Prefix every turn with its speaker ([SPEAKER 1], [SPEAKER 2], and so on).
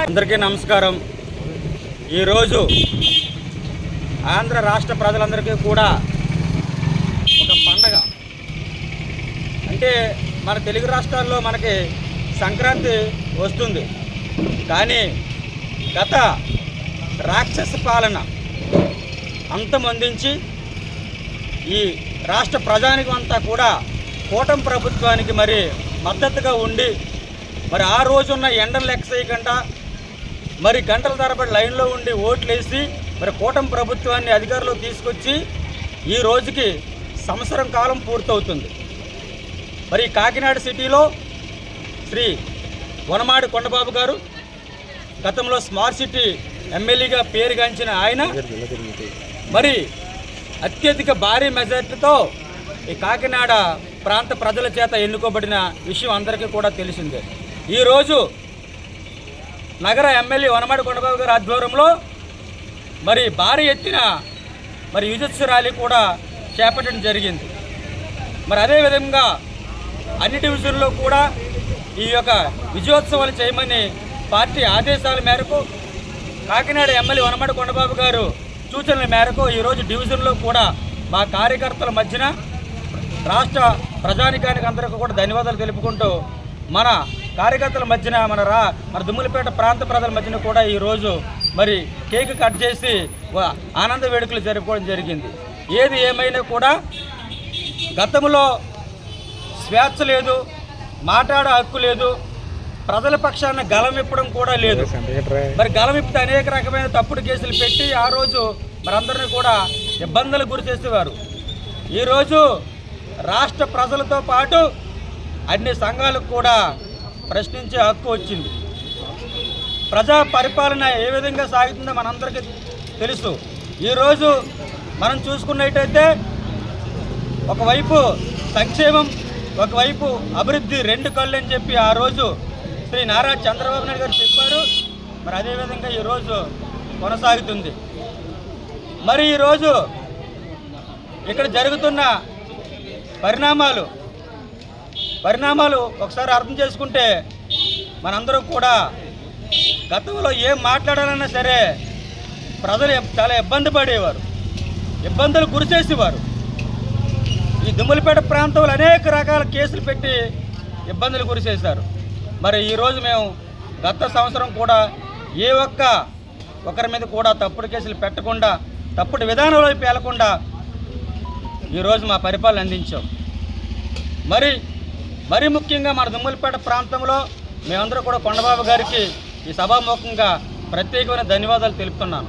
[SPEAKER 1] అందరికీ నమస్కారం. ఈరోజు ఆంధ్ర రాష్ట్ర ప్రజలందరికీ కూడా ఒక పండగ. అంటే మన తెలుగు రాష్ట్రాల్లో మనకి సంక్రాంతి వస్తుంది, కానీ గత రాక్షస పాలన అంతమొందించి ఈ రాష్ట్ర ప్రజానికం అంతా కూడా కూటమి ప్రభుత్వానికి మరి మద్దతుగా ఉండి మరి ఆ రోజున్న ఎండలు లెక్క చేయకుండా మరి గంటల తరబడి లైన్లో ఉండి ఓట్లు వేసి మరి కూటమి ప్రభుత్వాన్ని అధికారంలో తీసుకొచ్చి ఈ రోజుకి సంవత్సరం కాలం పూర్తవుతుంది. మరి కాకినాడ సిటీలో శ్రీ వనమాడి కొండబాబు గారు గతంలో స్మార్ట్ సిటీ ఎమ్మెల్యేగా పేరుగాంచిన ఆయన మరి అత్యధిక భారీ మెజార్టీతో ఈ కాకినాడ ప్రాంత ప్రజల చేత ఎన్నుకోబడిన విషయం అందరికీ కూడా తెలిసిందే. ఈరోజు నగర ఎమ్మెల్యే వనమాడి కొండబాబు గారి ఆధ్వర్యంలో మరి భారీ ఎత్తున మరి యుజత్సు ర్యాలీ కూడా చేపట్టడం జరిగింది. మరి అదేవిధంగా అన్ని డివిజన్లో కూడా ఈ యొక్క విజయోత్సవాలు చేయమని పార్టీ ఆదేశాల మేరకు కాకినాడ ఎమ్మెల్యే వనమాడి కొండబాబు గారు సూచనల మేరకు ఈరోజు డివిజన్లో కూడా మా కార్యకర్తల మధ్యన రాష్ట్ర ప్రజానికానికి అందరికీ కూడా ధన్యవాదాలు తెలుపుకుంటూ మన కార్యకర్తల మధ్యన మన దుమ్ములపేట ప్రాంత ప్రజల మధ్యన కూడా ఈరోజు మరి కేక్ కట్ చేసి ఆనంద వేడుకలు జరుపుకోవడం జరిగింది. ఏది ఏమైనా కూడా గతంలో స్వేచ్ఛ లేదు, మాట్లాడే హక్కు లేదు, ప్రజల పక్షాన గలం ఇప్పడం కూడా లేదు. మరి గలం ఇప్పితే అనేక రకమైన తప్పుడు కేసులు పెట్టి ఆ రోజు మరి అందరినీ కూడా ఇబ్బందులకు గురి చేసేవారు. ఈరోజు రాష్ట్ర ప్రజలతో పాటు అన్ని సంఘాలకు కూడా ప్రశ్నించే హక్కు వచ్చింది. ప్రజా పరిపాలన ఏ విధంగా సాగుతుందో మనందరికీ తెలుసు. ఈరోజు మనం చూసుకున్నట్టయితే ఒకవైపు సంక్షేమం, ఒకవైపు అభివృద్ధి, రెండు కళ్ళు అని చెప్పి ఆ రోజు శ్రీ నారా చంద్రబాబు నాయుడు గారు చెప్పారు. మరి అదేవిధంగా ఈరోజు కొనసాగుతుంది. మరి ఈరోజు ఇక్కడ జరుగుతున్న పరిణామాలు ఒకసారి అర్థం చేసుకుంటే మనందరూ కూడా గతంలో ఏం మాట్లాడాలన్నా సరే ప్రజలు చాలా ఇబ్బంది పడేవారు, ఇబ్బందులు గురి చేసేవారు. ఈ దుమ్ములపేట ప్రాంతంలో అనేక రకాల కేసులు పెట్టి ఇబ్బందులు గురి చేశారు. మరి ఈరోజు మేము గత సంవత్సరం కూడా ఏ ఒకరి మీద కూడా తప్పుడు కేసులు పెట్టకుండా, తప్పుడు విధానంలో పేలకుండా ఈరోజు మా పరిపాలన అందించాం. మరి ముఖ్యంగా మన దుమ్ములపేట ప్రాంతంలో మేమందరూ కూడా కొండబాబు గారికి ఈ సభాముఖంగా ప్రత్యేకమైన ధన్యవాదాలు తెలుపుతున్నాను.